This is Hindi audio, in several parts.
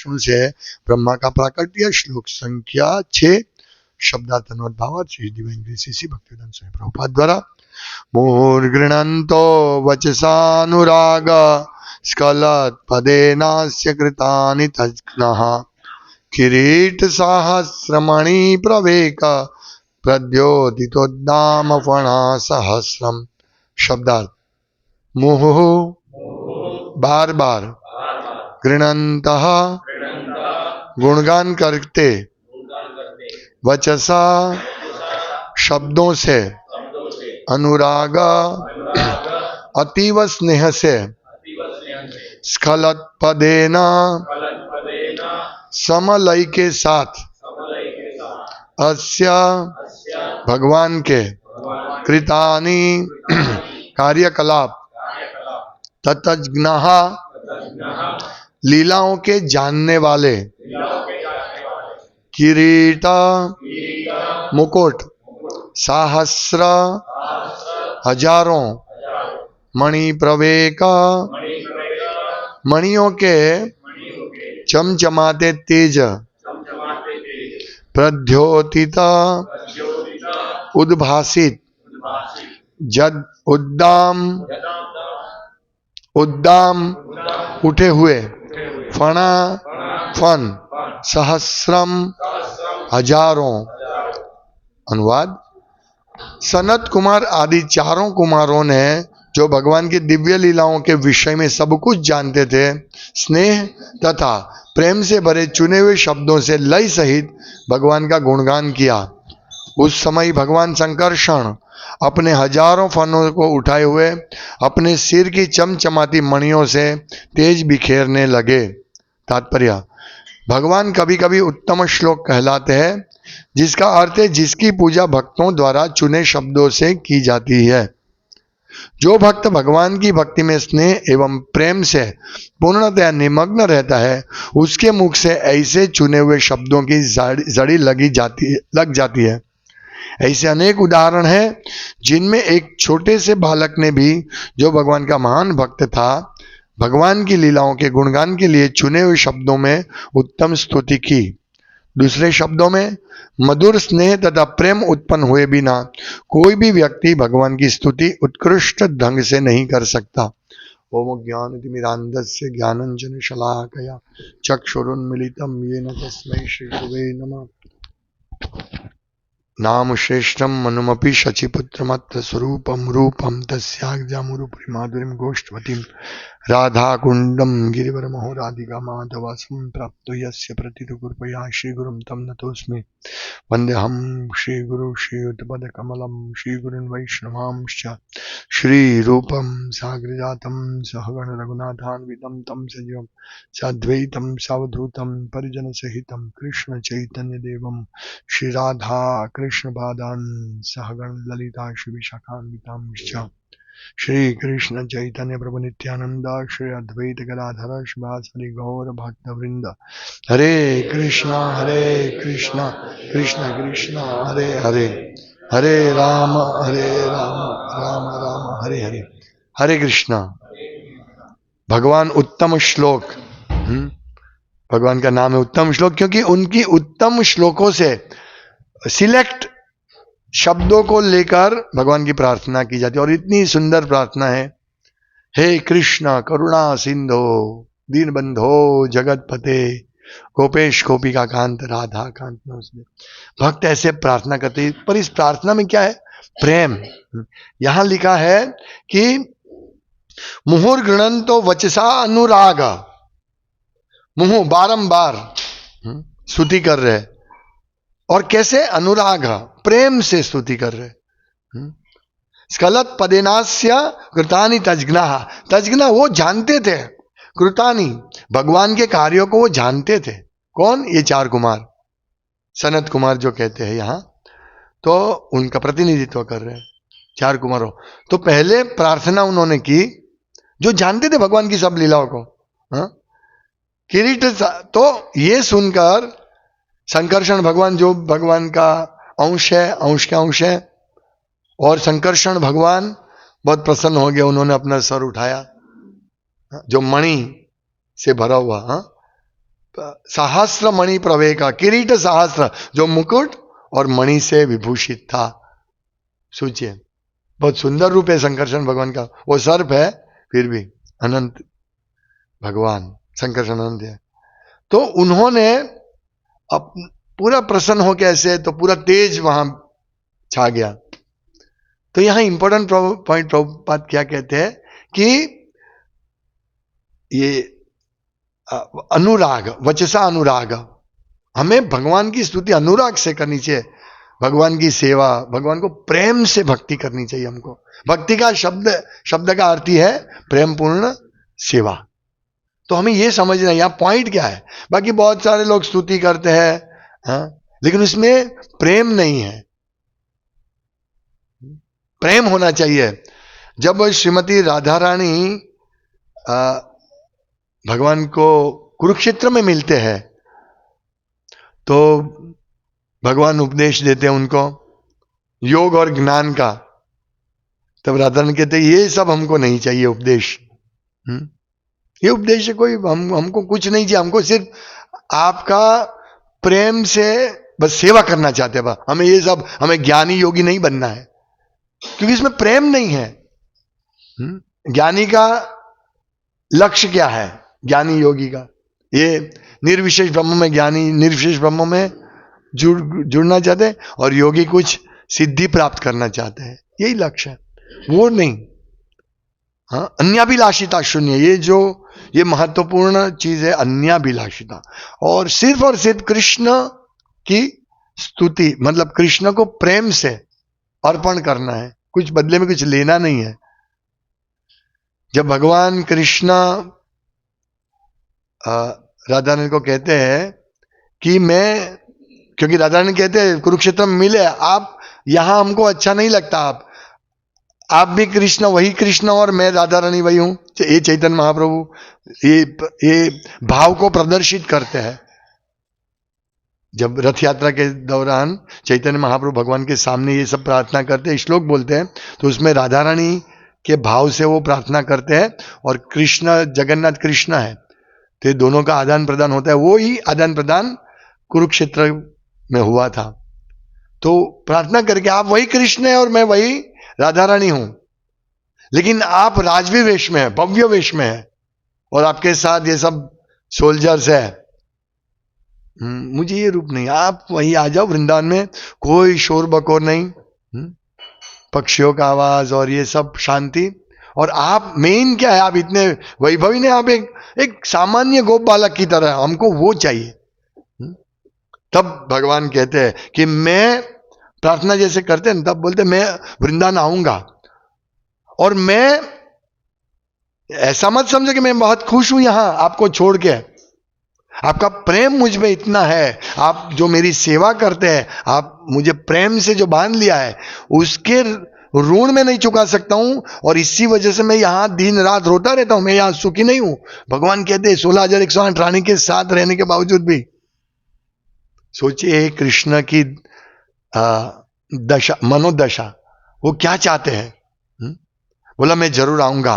विष्णु से ब्रह्मा का प्राकट्य। श्लोक संख्या 6। शब्दार्थ अनुवाद भावार्थ श्री डिवाइन ग्रेस इसी भक्तिवेदांत स्वामी प्रभुपाद द्वारा। मुहुर्गृह्णन्तो वचसानुराग स्खलत् पदेनास्य कृतानि तज्ज्ञः किरीट सहस्रमणि प्रवेक प्रद्योतितोद्दाम फणा सहस्रम। शब्दार्थ मुहुः बार बार, गृह्णन्तः गुणगान करते, वचसा शब्दों से, अनुराग अतीव स्नेह से, स्खलत पदेना समलय के साथ, अस्या भगवान के, कृतानि कार्यकलाप, ततज्ञः लीलाओं के जानने वाले, किरीट मुकुट, सहस्र हजारों, मणि प्रवेक मणियों के चमचमाते तेज, प्रद्योतित उद्भासित, जद उद्दाम उठे हुए, फणा फन, सहस्रम हजारों। अनुवाद सनत कुमार आदि चारों कुमारों ने जो भगवान की दिव्य लीलाओं के विषय में सब कुछ जानते थे, स्नेह तथा प्रेम से भरे चुने हुए शब्दों से लय सहित भगवान का गुणगान किया। उस समय भगवान संकर्षण अपने हजारों फनों को उठाए हुए अपने सिर की चमचमाती मणियों से तेज बिखेरने लगे। तात्पर्य, भगवान कभी कभी उत्तम श्लोक कहलाते हैं, जिसका अर्थ है जिसकी पूजा भक्तों द्वारा चुने शब्दों से की जाती है। जो भक्त भगवान की भक्ति में स्नेह एवं प्रेम से पूर्णतया निमग्न रहता है, उसके मुख से ऐसे चुने हुए शब्दों की जड़ी लग जाती है। ऐसे अनेक उदाहरण हैं, जिनमें एक छोटे से बालक ने भी, जो भगवान का महान भक्त था, भगवान की लीलाओं के गुणगान के लिए चुने हुए शब्दों में उत्तम स्तुति की। दूसरे शब्दों में, मधुर स्नेह तथा प्रेम उत्पन्न हुए बिना कोई भी व्यक्ति भगवान की स्तुति उत्कृष्ट ढंग से नहीं कर सकता। ओम ज्ञानतिमिरान्धस्य ज्ञानाञ्जन शलाकया चक्षुरुन्मीलितं येन तस्मै श्री गुरवे नमः। नाम श्रेष्ठम मनुमपि शचिपुत्रमत्र स्वरूपम रूपम तस्याग्जामुरुपुरी माधुरीं गोष्ठवतीं राधा कुंडम गिरिवर महो राधिका माधव संप्राप्तो यस्य प्रतितु कृपया श्रीगुरुं तं नतोऽस्मि। वन्देऽहं श्रीगुरु श्रीयुतपदकमलं श्रीगुरून् वैष्णवांश्च श्रीरूपं साग्रजातं सहगण रघुनाथान्वितं तं सजीवं साद्वैतं सावधूतं परिजनसहितं कृष्ण चैतन्यदेवं श्रीराधा कृष्ण पादान् सहगण ललिता श्री विशाखान्वितांश्च श्री कृष्ण चैतन्य प्रभु नित्यानंद श्री अद्वैत गदाधर श्रीवासरि गौर भक्त वृंद। हरे कृष्णा कृष्ण कृष्ण हरे हरे, हरे राम राम राम हरे हरे। हरे कृष्णा। भगवान उत्तम श्लोक, भगवान का नाम है उत्तम श्लोक, क्योंकि उनकी उत्तम श्लोकों से सिलेक्ट शब्दों को लेकर भगवान की प्रार्थना की जाती है। और इतनी सुंदर प्रार्थना है, हे कृष्ण करुणा सिंधो दीनबंधो जगतपते गोपेश गोपिका कांत राधा कांत नमस्ते। भक्त ऐसे प्रार्थना करते हैं, पर इस प्रार्थना में क्या है? प्रेम। यहां लिखा है कि मुहुर्गृह्णन्तो वचसा अनुराग, मुहु बारंबार स्तुति कर रहे, और कैसे? अनुराग, प्रेम से स्तुति कर रहे। स्खलत पदेनास्य कृतानि तज्ज्ञः, तज्ज्ञ वो जानते थे, कृतानि भगवान के कार्यों को वो जानते थे। कौन? ये चार कुमार, सनत कुमार जो कहते हैं यहां, तो उनका प्रतिनिधित्व कर रहे हैं चार कुमारों। तो पहले प्रार्थना उन्होंने की, जो जानते थे भगवान की सब लीलाओं को। किरीट, तो ये सुनकर संकर्षण भगवान, जो भगवान का अंश है, अंश का अंश है, और संकर्षण भगवान बहुत प्रसन्न हो गए। उन्होंने अपना सर उठाया, जो मणि से भरा हुआ, सहस्र मणि प्रवेका, किरीट सहस्र, जो मुकुट और मणि से विभूषित था। सोचिए, बहुत सुंदर रूप है संकर्षण भगवान का। वो सर्प है फिर भी अनंत भगवान संकर्षण अनंत है। तो उन्होंने अब पूरा प्रसन्न हो कैसे, तो पूरा तेज वहां छा गया। तो यहां इंपॉर्टेंट पॉइंट प्रभुपाद क्या कहते हैं कि ये अनुराग, वचसा अनुराग, हमें भगवान की स्तुति अनुराग से करनी चाहिए। भगवान की सेवा, भगवान को प्रेम से भक्ति करनी चाहिए हमको। भक्ति का शब्द का अर्थ ही है प्रेम पूर्ण सेवा। तो हमें यह समझना यहां पॉइंट क्या है। बाकी बहुत सारे लोग स्तुति करते हैं, हाँ? लेकिन उसमें प्रेम नहीं है। प्रेम होना चाहिए। जब श्रीमती राधा रानी भगवान को कुरुक्षेत्र में मिलते हैं तो भगवान उपदेश देते हैं उनको योग और ज्ञान का। तब राधा रानी कहते हैं ये सब हमको नहीं चाहिए उपदेश। ये उपदेश कोई हमको कुछ नहीं चाहिए, हमको सिर्फ आपका प्रेम से बस सेवा करना चाहते हैं। हमें ये सब, हमें ज्ञानी योगी नहीं बनना है, क्योंकि इसमें प्रेम नहीं है। ज्ञानी का लक्ष्य क्या है? ज्ञानी योगी का ये निर्विशेष ब्रह्म में, ज्ञानी निर्विशेष ब्रह्म में जुड़ना चाहते हैं और योगी कुछ सिद्धि प्राप्त करना चाहते हैं, यही लक्ष्य है, वो नहीं। हाँ, अन्याभिलाषिता शून्य, ये महत्वपूर्ण चीज है, अन्याभिलाषिता। और सिर्फ कृष्ण की स्तुति, मतलब कृष्ण को प्रेम से अर्पण करना है, कुछ बदले में कुछ लेना नहीं है। जब भगवान कृष्ण राधा रानी को कहते हैं कि मैं, क्योंकि राधा रानी कहते हैं कुरुक्षेत्र में मिले आप, यहां हमको अच्छा नहीं लगता, आप भी कृष्ण, वही कृष्ण और मैं राधा रानी वही हूं। ये चैतन्य महाप्रभु ये भाव को प्रदर्शित करते हैं। जब रथ यात्रा के दौरान चैतन्य महाप्रभु भगवान के सामने ये सब प्रार्थना करते हैं, श्लोक बोलते हैं, तो उसमें राधा रानी के भाव से वो प्रार्थना करते हैं और कृष्ण, जगन्नाथ कृष्ण है, तो ये दोनों का आदान प्रदान होता है। वो ही आदान प्रदान कुरुक्षेत्र में हुआ था। तो प्रार्थना करके आप वही कृष्ण है और मैं वही राधा रानी हूं, लेकिन आप राजवी वेश में है, भव्य वेश में है, और आपके साथ ये सब सोल्जर्स है। मुझे ये रूप नहीं, आप वही आ जाओ वृंदावन में, कोई शोर बकोर नहीं, पक्षियों का आवाज और ये सब शांति। और आप मेन क्या है, आप इतने वैभवी नहीं, आप एक सामान्य गोप बालक की तरह, हमको वो चाहिए। तब भगवान कहते हैं कि मैं प्रार्थना जैसे करते हैं, तब बोलते मैं वृंदावन आऊंगा, और मैं ऐसा मत समझो कि मैं बहुत खुश हूं यहां आपको छोड़ के। आपका प्रेम मुझ में इतना है, आप जो मेरी सेवा करते हैं, आप मुझे प्रेम से जो बांध लिया है, उसके ऋण में नहीं चुका सकता हूं, और इसी वजह से मैं यहां दिन रात रोता रहता हूं, मैं यहां सुखी नहीं हूं। भगवान कहते हैं 16,108 रानी के साथ रहने के बावजूद भी। सोचिए कृष्ण की दशा, मनोदशा, वो क्या चाहते हैं। बोला मैं जरूर आऊंगा।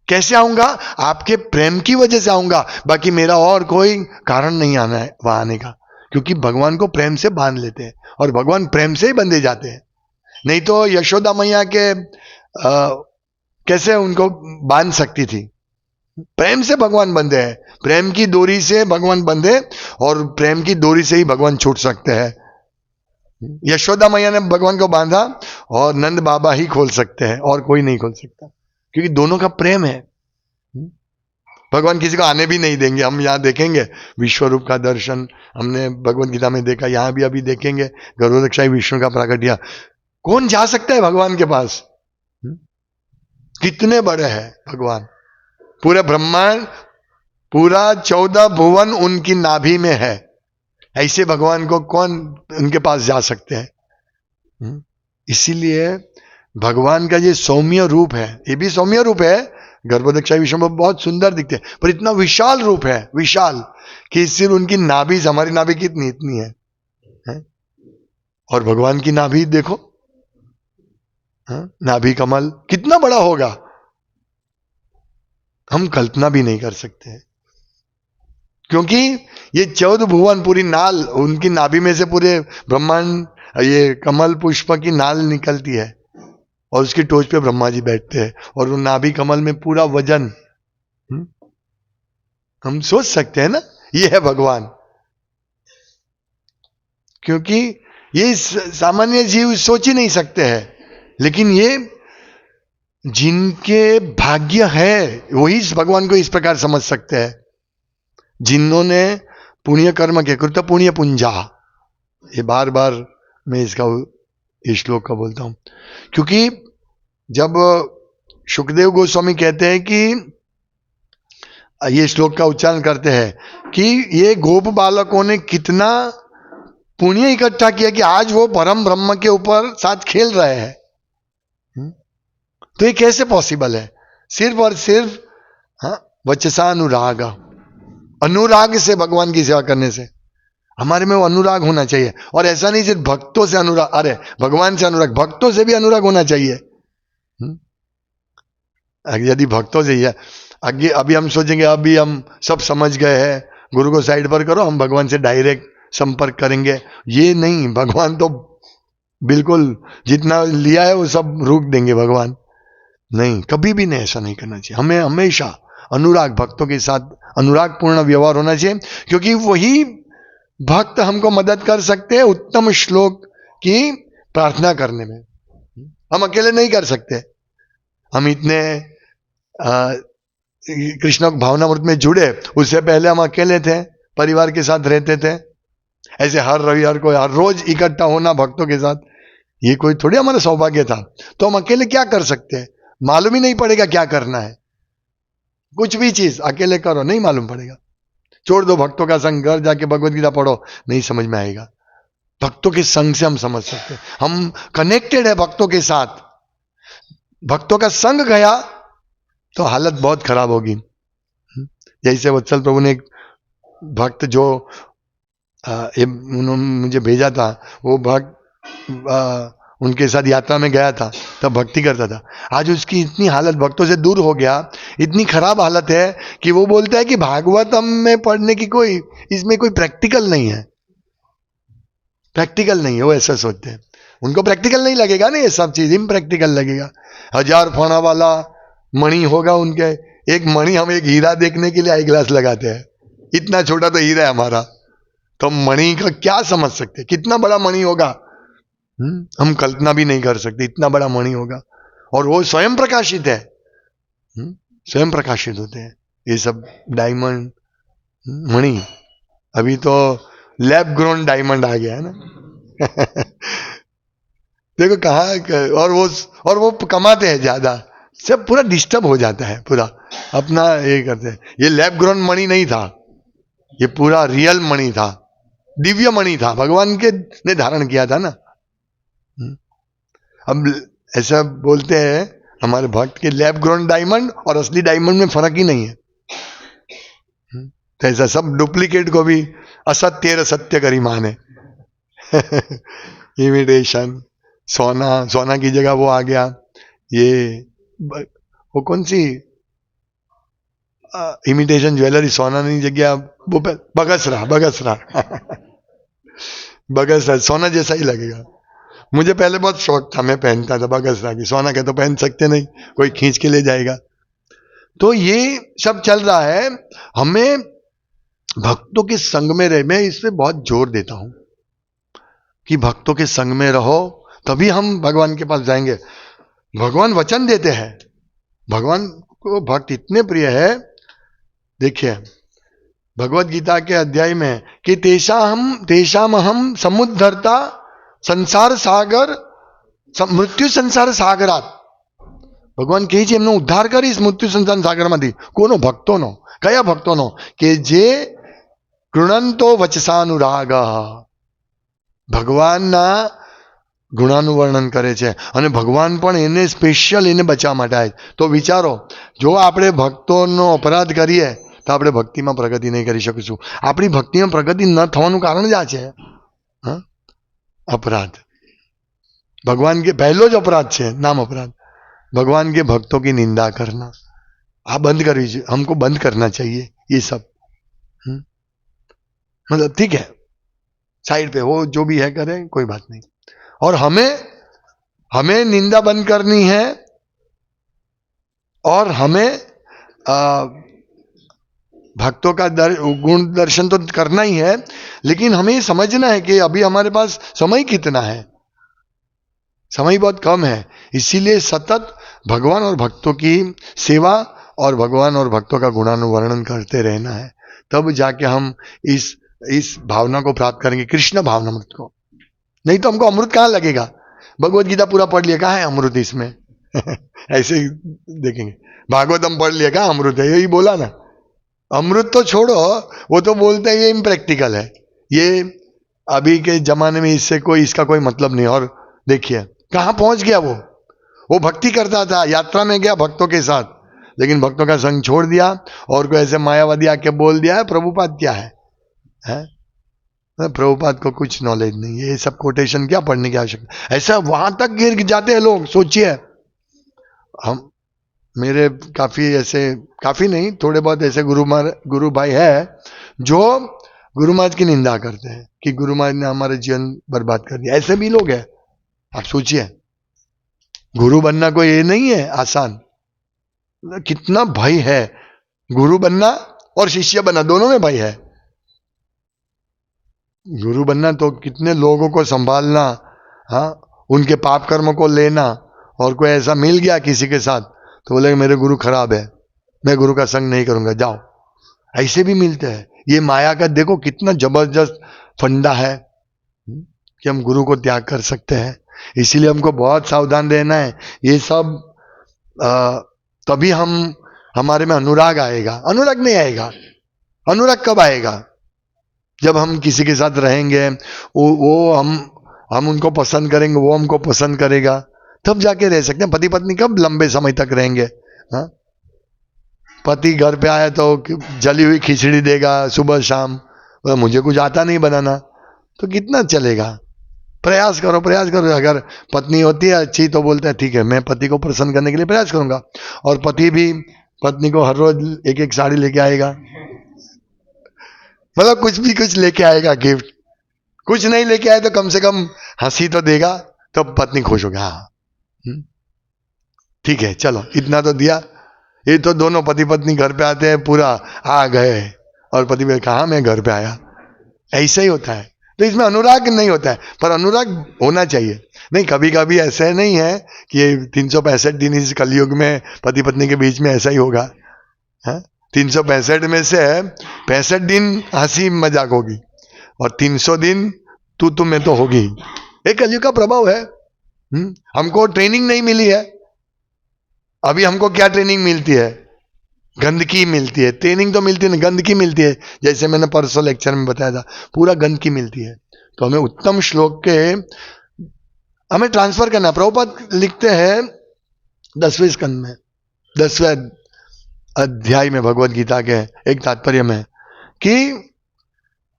कैसे आऊंगा? आपके प्रेम की वजह से आऊंगा, बाकी मेरा और कोई कारण नहीं आना है वहां आने का, क्योंकि भगवान को प्रेम से बांध लेते हैं और भगवान प्रेम से ही बंधे जाते हैं। नहीं तो यशोदा मैया के कैसे उनको बांध सकती थी? प्रेम से भगवान बंधे हैं, प्रेम की डोरी से भगवान बंधे, और प्रेम की डोरी से ही भगवान छूट सकते हैं। यशोदा मैया ने भगवान को बांधा और नंद बाबा ही खोल सकते हैं, और कोई नहीं खोल सकता, क्योंकि दोनों का प्रेम है। भगवान किसी को आने भी नहीं देंगे। हम यहाँ देखेंगे विश्व रूप का दर्शन, हमने भगवत गीता में देखा, यहां भी अभी देखेंगे गर्भोदक्षाई विष्णु का प्राकट्य। कौन जा सकता है भगवान के पास? कितने बड़े हैं भगवान, पूरे ब्रह्मांड, पूरा 14 भुवन उनकी नाभि में है। ऐसे भगवान को कौन उनके पास जा सकते हैं? इसीलिए भगवान का ये सौम्य रूप है, ये भी सौम्य रूप है। गर्भोदक्षाई विष्णु में बहुत सुंदर दिखते हैं, पर इतना विशाल रूप है, विशाल, कि सिर्फ उनकी नाभि, हमारी नाभि कितनी इतनी है? और भगवान की नाभि देखो, नाभि कमल कितना बड़ा होगा, हम कल्पना भी नहीं कर सकते हैं। क्योंकि ये 14 भुवन पूरी नाल, उनकी नाभि में से पूरे ब्रह्मांड, ये कमल पुष्प की नाल निकलती है और उसकी टोच पे ब्रह्मा जी बैठते हैं और वो नाभि कमल में पूरा वजन, हम सोच सकते हैं ना, ये है भगवान। क्योंकि ये सामान्य जीव सोच ही नहीं सकते हैं, लेकिन ये जिनके भाग्य है वही इस भगवान को इस प्रकार समझ सकते हैं, जिन्होंने पुण्य कर्म के कृत पुण्य पुंजा। ये बार बार मैं इसका इस श्लोक का बोलता हूं, क्योंकि जब सुखदेव गोस्वामी कहते हैं कि ये श्लोक का उच्चारण करते हैं कि ये गोप बालकों ने कितना पुण्य इकट्ठा किया कि आज वो परम ब्रह्म के ऊपर साथ खेल रहे हैं, तो ये कैसे पॉसिबल है? सिर्फ और सिर्फ वचसा अनुराग, अनुराग से, भगवान की सेवा करने से। हमारे में वो अनुराग होना चाहिए, और ऐसा नहीं सिर्फ भक्तों से अनुराग, अरे भगवान से अनुराग, भक्तों से भी अनुराग होना चाहिए। यदि भक्तों से ही है, आगे अभी हम सोचेंगे अभी हम सब समझ गए हैं, गुरु को साइड पर करो, हम भगवान से डायरेक्ट संपर्क करेंगे, ये नहीं। भगवान तो बिल्कुल जितना लिया है वो सब रोक देंगे भगवान। नहीं, कभी भी नहीं, ऐसा नहीं करना चाहिए। हमें हमेशा अनुराग, भक्तों के साथ अनुराग पूर्ण व्यवहार होना चाहिए, क्योंकि वही भक्त हमको मदद कर सकते हैं उत्तम श्लोक की प्रार्थना करने में। हम अकेले नहीं कर सकते। हम इतने कृष्ण भावनामृत में जुड़े, उससे पहले हम अकेले थे, परिवार के साथ रहते थे। ऐसे हर रविवार को, हर रोज इकट्ठा होना भक्तों के साथ, ये कोई थोड़ी हमारा सौभाग्य था। तो हम अकेले क्या कर सकते हैं? मालूम ही नहीं पड़ेगा क्या करना है। कुछ भी चीज अकेले करो, नहीं मालूम पड़ेगा। छोड़ दो भक्तों का संग, घर जाके भगवत गीता पढ़ो, नहीं समझ में आएगा। भक्तों के संग से हम समझ सकते हैं, हम कनेक्टेड है भक्तों के साथ। भक्तों का संग गया तो हालत बहुत खराब होगी। जैसे वत्सल प्रभु ने एक भक्त जो उन्होंने मुझे भेजा था, वो भक्त उनके साथ यात्रा में गया था, तब भक्ति करता था। आज उसकी इतनी हालत भक्तों से दूर हो गया, इतनी खराब हालत है कि वो बोलता है कि भागवतम में पढ़ने की कोई, इसमें कोई प्रैक्टिकल नहीं है, प्रैक्टिकल नहीं है। वो ऐसा सोचते हैं, उनको प्रैक्टिकल नहीं लगेगा ना, ये सब चीज इम्प्रैक्टिकल लगेगा। 1000 फणा वाला मणि होगा उनके, एक मणि, हम एक हीरा देखने के लिए आई ग्लास लगाते हैं, इतना छोटा तो हीरा है हमारा, तो मणि का क्या समझ सकते, कितना बड़ा मणि होगा, हम कल्पना भी नहीं कर सकते, इतना बड़ा मणि होगा। और वो स्वयं प्रकाशित है, स्वयं प्रकाशित होते हैं ये सब डायमंड मणि। अभी तो लैब ग्रोन डायमंड आ गया है ना। देखो कहाँ, और वो कमाते हैं ज्यादा, सब पूरा डिस्टर्ब हो जाता है, पूरा अपना ये करते हैं। ये लैब ग्रोन मणि नहीं था, ये पूरा रियल मणि था, दिव्य मणि था, भगवान के ने धारण किया था ना। अब ऐसा बोलते हैं हमारे भक्त के लैब ग्रोन डायमंड और असली डायमंड में फर्क ही नहीं है। तो ऐसा सब डुप्लीकेट को भी असत्य सत्य करी माने। इमिटेशन, सोना की जगह वो आ गया, ये वो कौन सी इमिटेशन ज्वेलरी, सोना नहीं जगह वो बगसरा बगसरा सोना जैसा ही लगेगा। मुझे पहले बहुत शौक था, मैं पहनता था बगसरा की, सोना के तो पहन सकते नहीं, कोई खींच के ले जाएगा। तो ये सब चल रहा है। हमें भक्तों के संग में रहे, मैं इस पे बहुत जोर देता हूं कि भक्तों के संग में रहो, तभी हम भगवान के पास जाएंगे। भगवान वचन देते हैं, भगवान को भक्त इतने प्रिय है। देखिए भगवत गीता के अध्याय में कि तेषाम हम समुद्धरता संसार सागर, मृत्यु संसार सागरात। ભગવાન કહે છે એમનો ઉદ્ધાર કરીશ મૃત્યુ સંસાર સાગરમાંથી. કોનો? ભક્તોનો. કયા ભક્તોનો? કે જે ગૃણંતો વચસાનુરાગ, ભગવાનના ગુણાનું વર્ણન કરે છે અને ભગવાન પણ એને સ્પેશિયલ એને બચાવવા માટે આવે. તો વિચારો, જો આપણે ભક્તોનો અપરાધ કરીએ તો આપણે ભક્તિમાં પ્રગતિ નહીં કરી શકીશું. આપણી ભક્તિમાં પ્રગતિ ન થવાનું કારણ જ આ છે, अपराध। भगवान के पहलो जो अपराध है नाम अपराध, भगवान के भक्तों की निंदा करना। आप बंद करिए, हमको बंद करना चाहिए ये सब। मतलब ठीक है, साइड पे वो जो भी है करें, कोई बात नहीं। और हमें निंदा बंद करनी है, और हमें भक्तों का गुण दर्शन तो करना ही है, लेकिन हमें समझना है कि अभी हमारे पास समय कितना है, समय बहुत कम है। इसीलिए सतत भगवान और भक्तों की सेवा और भगवान और भक्तों का गुणानुवर्णन करते रहना है, तब जाके हम इस भावना को प्राप्त करेंगे, कृष्ण भावनामृत को। नहीं तो हमको अमृत कहाँ लगेगा? भगवत गीता पूरा पढ़ लिया, कहाँ है अमृत इसमें? ऐसे ही देखेंगे, भागवतम पढ़ लिया, कहाँ अमृत है? यही बोला ना। अमृत तो छोड़ो, वो तो बोलते हैं ये इम्प्रैक्टिकल है, ये अभी के जमाने में इसका कोई मतलब नहीं। और देखिए कहां पहुंच गया वो भक्ति करता था, यात्रा में गया भक्तों के साथ, लेकिन भक्तों का संग छोड़ दिया, और कोई ऐसे मायावादी आके बोल दिया है प्रभुपाद क्या है? प्रभुपाद को कुछ नॉलेज नहीं है, ये सब कोटेशन क्या पढ़ने की आवश्यकता? ऐसा वहां तक गिर जाते हैं लोग। सोचिए, हम मेरे काफी ऐसे, काफी नहीं, थोड़े बहुत ऐसे गुरु भाई है जो गुरु महाराज की निंदा करते हैं कि गुरु महाराज ने हमारे जीवन बर्बाद कर दिया। ऐसे भी लोग हैं। आप सोचिए, गुरु बनना कोई ये नहीं है आसान, कितना भय है। गुरु बनना और शिष्य बनना, दोनों में भय है। गुरु बनना तो कितने लोगों को संभालना, हाँ, उनके पाप कर्म को लेना, और कोई ऐसा मिल गया किसी के साथ तो बोले मेरे गुरु खराब है, मैं गुरु का संग नहीं करूंगा, जाओ। ऐसे भी मिलते हैं। ये माया का देखो कितना जबरदस्त फंडा है कि हम गुरु को त्याग कर सकते हैं। इसीलिए हमको बहुत सावधान रहना है। ये सब तभी हमारे में अनुराग आएगा। अनुराग नहीं आएगा। अनुराग कब आएगा? जब हम किसी के साथ रहेंगे, वो हम उनको पसंद करेंगे, वो हमको पसंद करेगा, तब जाके रह सकते हैं। पति पत्नी कब लंबे समय तक रहेंगे? हाँ, पति घर पे आया तो जली हुई खिचड़ी देगा सुबह शाम, मुझे कुछ आता नहीं बनाना, तो कितना चलेगा? प्रयास करो, प्रयास करो। अगर पत्नी होती है अच्छी तो बोलते हैं ठीक है, मैं पति को प्रसन्न करने के लिए प्रयास करूंगा। और पति भी पत्नी को हर रोज एक एक साड़ी लेके आएगा, मतलब कुछ लेके आएगा गिफ्ट। कुछ नहीं लेके आए तो कम से कम हंसी तो देगा, तो पत्नी खुश होगा। हाँ ठीक है, चलो इतना तो दिया। ये तो दोनों पति पत्नी घर पे आते हैं, पूरा आ गए, और पति भी कहा मैं घर पे आया। ऐसा ही होता है। तो इसमें अनुराग नहीं होता है, पर अनुराग होना चाहिए। नहीं, कभी कभी ऐसा नहीं है कि ये 365 दिन इस कलयुग में पति पत्नी के बीच में ऐसा ही होगा। 365 में से 65 दिन हंसी मजाक होगी, और 300 दिन तू में तो होगी। एक कलयुग का प्रभाव है। हमको ट्रेनिंग नहीं मिली है। अभी हमको क्या ट्रेनिंग मिलती है? गंदगी मिलती है। ट्रेनिंग तो मिलती है, गंदगी मिलती है। जैसे मैंने परसों लेक्चर में बताया था, पूरा गंदगी मिलती है। तो हमें उत्तम श्लोक के हमें ट्रांसफर करना। प्रभुपाद लिखते हैं 10वें स्कंद में, 10वें अध्याय में भगवत गीता के एक तात्पर्य में, कि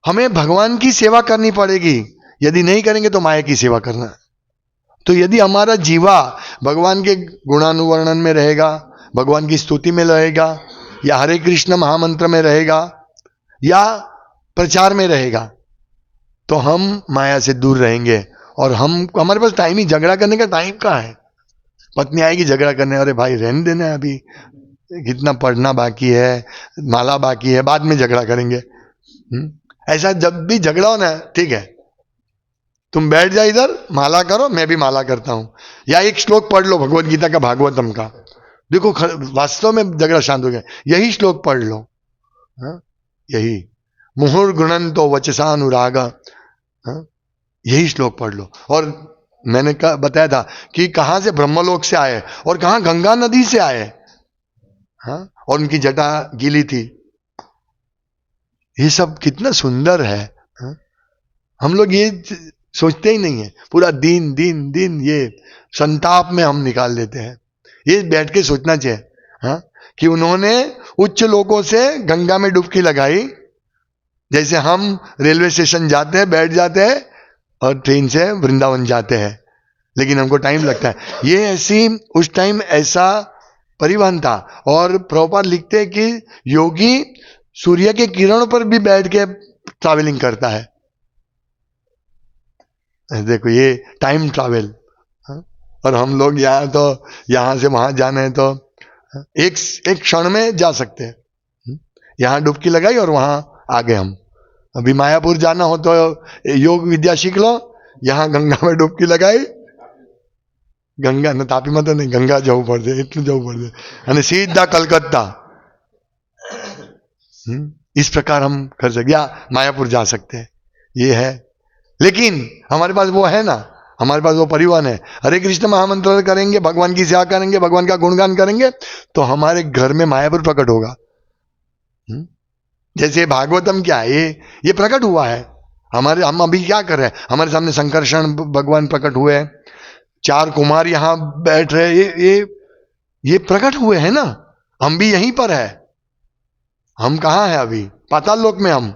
हमें भगवान की सेवा करनी पड़ेगी। यदि नहीं करेंगे तो माया की सेवा करना। तो यदि हमारा जीवा भगवान के गुणानुवर्णन में रहेगा, भगवान की स्तुति में रहेगा, या हरे कृष्ण महामंत्र में रहेगा, या प्रचार में रहेगा, तो हम माया से दूर रहेंगे। और हमारे पास टाइम ही, झगड़ा करने का टाइम कहाँ है? पत्नी आएगी झगड़ा करने, अरे भाई रहने देना, अभी कितना पढ़ना बाकी है, माला बाकी है, बाद में झगड़ा करेंगे। ऐसा जब भी झगड़ा हो ना, ठीक है तुम बैठ जा इधर, माला करो, मैं भी माला करता हूं, या एक श्लोक पढ़ लो भगवत गीता का, भागवतम का, देखो वास्तव में झगड़ा शांत हो गया। यही श्लोक पढ़ लो। यही मुहुर्गुणन्तो वचसानुराग, यही श्लोक पढ़ लो। और मैंने बताया था कि कहां से ब्रह्मलोक से आए, और कहां गंगा नदी से आए, और उनकी जटा गीली थी। ये सब कितना सुंदर है। हम लोग ये सोचते ही नहीं है। पूरा दिन दिन दिन ये संताप में हम निकाल देते हैं। ये बैठ के सोचना चाहिए कि उन्होंने उच्च लोकों से गंगा में डुबकी लगाई, जैसे हम रेलवे स्टेशन जाते हैं, बैठ जाते हैं और ट्रेन से वृंदावन जाते हैं, लेकिन हमको टाइम लगता है। ये ऐसी उस टाइम ऐसा परिवहन था। और प्रभुपाद लिखते हैं कि योगी सूर्य के किरणों पर भी बैठ के ट्रैवलिंग करता है। देखो ये टाइम ट्रैवल। और हम लोग यहाँ तो यहाँ से वहां जाने हैं तो एक एक क्षण में जा सकते हैं। यहाँ डुबकी लगाई और वहां आ गए हम। अभी मायापुर जाना हो तो योग विद्या सीख लो, यहाँ गंगा में डुबकी लगाई, गंगा न तापी मत नहीं, गंगा जવું પડશે, એટલું જવું પડશે અને सीधा कलकत्ता। इस प्रकार हम कर सकते, या मायापुर जा सकते हैं, ये है। लेकिन हमारे पास वो है ना, हमारे पास वो परिवहन है। हरे कृष्ण महामंत्र करेंगे, भगवान की सेवा करेंगे, भगवान का गुणगान करेंगे, तो हमारे घर में मायापुर प्रकट होगा। जैसे भागवतम क्या है, ये प्रकट हुआ है हमारे, हम अभी क्या कर रहे हैं, हमारे सामने संकर्षण भगवान प्रकट हुए हैं, 4 कुमार यहां बैठ रहे, ये प्रकट हुए हैं ना। हम भी यहीं पर है। हम कहां हैं अभी? पाताल लोक में हम,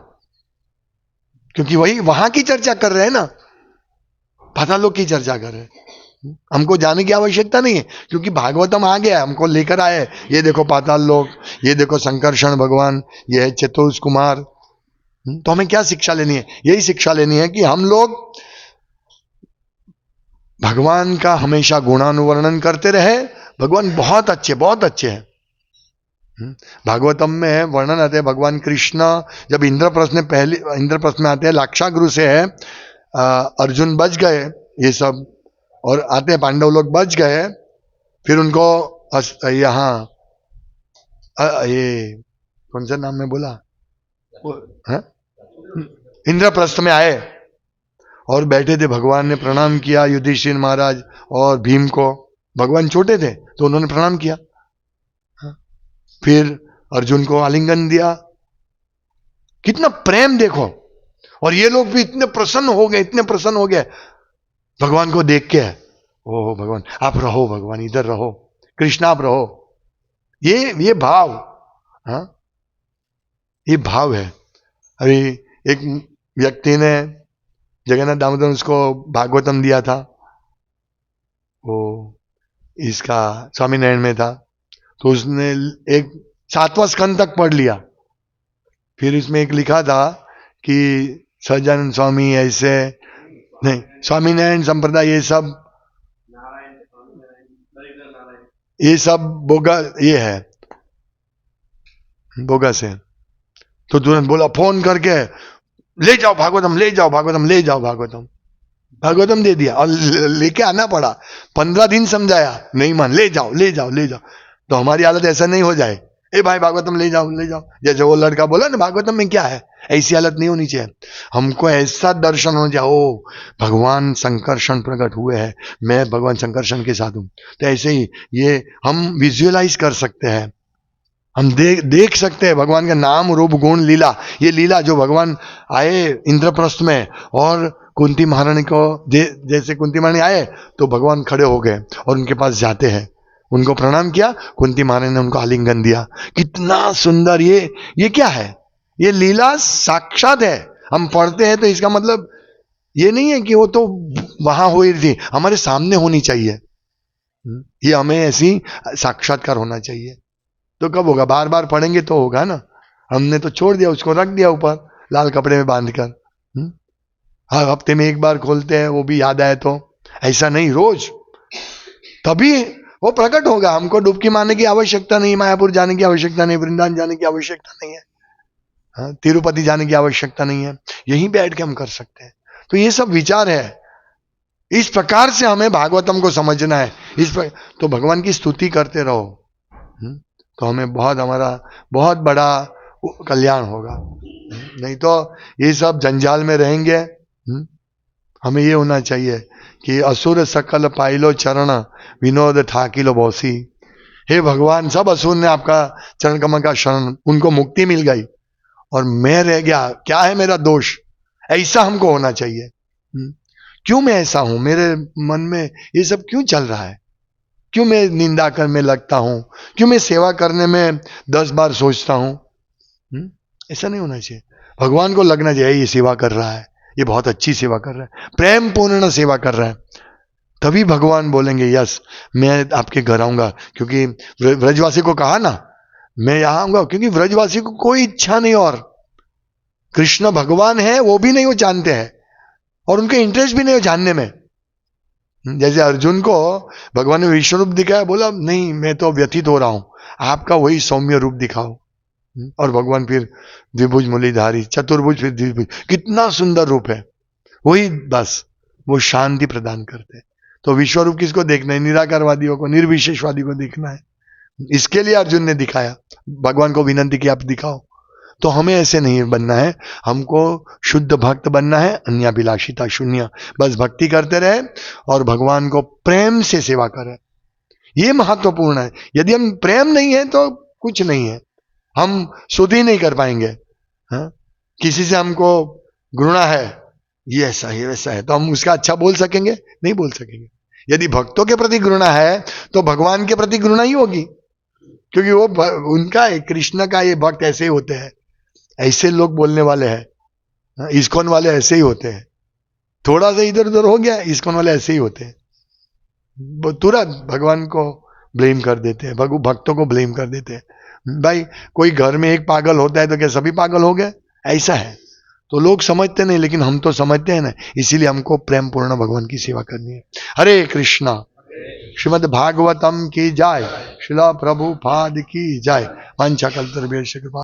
क्योंकि वही वहां की चर्चा कर रहे हैं ना, पाताल लोक की चर्चा कर रहे हैं। हमको जाने की आवश्यकता नहीं है, क्योंकि भागवतम आ गया, हमको लेकर आए। ये देखो पाताल लोक, ये देखो संकर्षण भगवान, ये है चतुर्ष कुमार। तो हमें क्या शिक्षा लेनी है? यही शिक्षा लेनी है कि हम लोग भगवान का हमेशा गुणानुवर्णन करते रहे। भगवान बहुत अच्छे हैं। भागवतम में वर्णन आते हैं, भगवान कृष्ण जब इंद्रप्रस्थ में आते हैं, लाक्षागृह से है, अर्जुन बच गए ये सब, और आते हैं पांडव लोग बच गए, फिर उनको यहाँ ये कौन सा नाम में बोला, इंद्रप्रस्थ में आए और बैठे थे। भगवान ने प्रणाम किया युधिष्ठिर महाराज और भीम को। भगवान छोटे थे तो उन्होंने प्रणाम किया, फिर अर्जुन को आलिंगन दिया। कितना प्रेम देखो। और ये लोग भी इतने प्रसन्न हो गए भगवान को देख के। ओह भगवान आप रहो, भगवान इधर रहो, कृष्ण आप रहो। ये भाव, हाँ ये भाव है। अभी एक व्यक्ति ने जगन्नाथ दामोदर उसको भागवतम दिया था, वो इसका स्वामीनारायण में था, तो उसने एक 7वां स्कंद तक पढ़ लिया। फिर इसमें एक लिखा था कि सज्जानंद स्वामी ऐसे नहीं, स्वामीनारायण संप्रदाय ये सब बोगस है। तो तुरंत बोला फोन करके, ले जाओ भागवतम भागवतम दे दिया और लेके आना पड़ा। 15 दिन समझाया, नहीं मान, ले जाओ। तो हमारी हालत ऐसा नहीं हो जाए, ए भाई भागवतम ले जाओ। जैसे वो लड़का बोला ना भागवतम में क्या है, ऐसी हालत नहीं होनी चाहिए। हमको ऐसा दर्शन हो जाओ, भगवान संकर्षण प्रकट हुए हैं, मैं भगवान संकर्षण के साथ हूं। तो ऐसे ही ये हम विजुअलाइज कर सकते हैं, हम देख सकते हैं भगवान का नाम रूप गुण लीला। ये लीला जो भगवान आए इंद्रप्रस्थ में और कुंती महारानी को, जैसे कुंती महारानी आए तो भगवान खड़े हो गए और उनके पास जाते हैं, उनको प्रणाम किया, कुंती महारानी ने उनको आलिंगन दिया। कितना सुंदर। ये क्या है? ये लीला साक्षात है। हम पढ़ते हैं तो इसका मतलब ये नहीं है कि वो तो वहां हो रही थी, हमारे सामने होनी चाहिए। ये हमें ऐसी साक्षात्कार होना चाहिए। तो कब होगा? बार बार पढ़ेंगे तो होगा ना। हमने तो छोड़ दिया, उसको रख दिया ऊपर लाल कपड़े में बांधकर। हर हफ्ते में एक बार खोलते हैं, वो भी याद आए तो। ऐसा नहीं, रोज, तभी वो प्रकट होगा। हमको डुबकी मारने की आवश्यकता नहीं, मायापुर जाने की आवश्यकता नहीं, वृंदावन जाने की आवश्यकता नहीं है, तिरुपति जाने की आवश्यकता नहीं है, यहीं बैठ के हम कर सकते हैं। तो ये सब विचार है। इस प्रकार से हमें भागवतम को समझना है। तो भगवान की स्तुति करते रहो, तो हमें हमारा बहुत बड़ा कल्याण होगा। नहीं तो ये सब जंजाल में रहेंगे। हमें ये होना चाहिए कि असुर सकल पाइलो चरण विनोद ठाकिलो बौसी। हे भगवान, सब असुर ने आपका चरण कमल का शरण, उनको मुक्ति मिल गई और मैं रह गया, क्या है मेरा दोष? ऐसा हमको होना चाहिए। क्यों मैं ऐसा हूं? मेरे मन में ये सब क्यों चल रहा है? क्यों मैं निंदा करने लगता हूं? क्यों मैं सेवा करने में 10 बार सोचता हूं? ऐसा नहीं होना चाहिए। भगवान को लगना चाहिए ये सेवा कर रहा है, ये बहुत अच्छी सेवा कर रहा है, प्रेम पूर्ण सेवा कर रहा है। तभी भगवान बोलेंगे यस, मैं आपके घर आऊंगा। क्योंकि व्रजवासी को कहा ना, मैं यहां आऊंगा, क्योंकि व्रजवासी को कोई इच्छा नहीं और कृष्ण भगवान है वो भी नहीं वो जानते हैं, और उनके इंटरेस्ट भी नहीं हो जानने में। जैसे अर्जुन को भगवान ने विश्व रूप दिखाया, बोला नहीं मैं तो व्यथित हो रहा हूं, आपका वही सौम्य रूप दिखाओ। और भगवान फिर द्विभुज मुरलीधारी, चतुर्भुज फिर द्विभुज, कितना सुंदर रूप है। वही बस वो शांति प्रदान करते हैं। तो विश्व रूप किसको देखना है? निराकारवादियों को, निर्विशेषवादी को देखना है। इसके लिए अर्जुन ने दिखाया, भगवान को विनंती की आप दिखाओ। तो हमें ऐसे नहीं बनना है, हमको शुद्ध भक्त बनना है, अन्याभिलाषिता शून्य। बस भक्ति करते रहे और भगवान को प्रेम से सेवा करें, ये महत्वपूर्ण है। यदि हम प्रेम नहीं है तो कुछ नहीं है, हम स्तुति नहीं कर पाएंगे। हाँ? किसी से हमको घृणा है, ये ऐसा है वैसा है, तो हम उसका अच्छा बोल सकेंगे? नहीं बोल सकेंगे। यदि भक्तों के प्रति घृणा है तो भगवान के प्रति घृणा ही होगी, क्योंकि वो उनका कृष्ण का ये भक्त ऐसे ही होते हैं। ऐसे लोग बोलने वाले हैं, इस्कॉन वाले ऐसे ही होते हैं। थोड़ा सा इधर उधर हो गया, इस्कॉन वाले ऐसे ही होते हैं, तुरंत भगवान को ब्लेम कर देते हैं, भक्तों को ब्लेम कर देते हैं। भाई कोई घर में एक पागल होता है तो क्या सभी पागल हो गए? ऐसा है। तो लोग समझते नहीं, लेकिन हम तो समझते हैं ना, इसीलिए हमको प्रेम पूर्ण भगवान की सेवा करनी है। हरे कृष्णा। श्रीमद् भागवतम की जय, श्रील प्रभुपाद की जय। वांछा कल्पतरुभ्यश्च कृपा